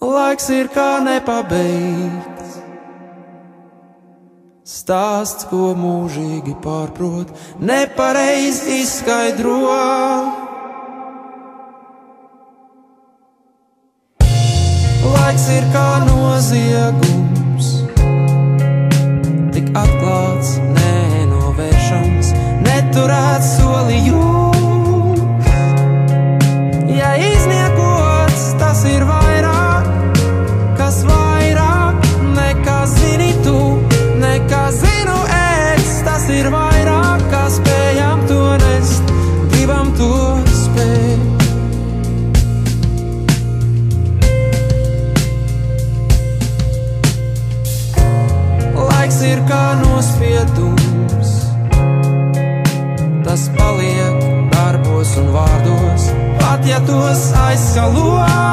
Laiks ir kā nepabeigts stāsts, ko mūžīgi pārprot, nepareiz izskaidro. Laiks ir kā noziegums, tik atklāts, nenovēršams, neturēts solījums. Ja izniekots, tas ir vairāk, kas vairāk nekā zini tu, nekā zinu es. Tas ir vairāk, kā spējam to nest, gribam to spēt. Laiks ir kā nospiedums, tas paliek darbos un vārdos, pat ja tos aizskalo.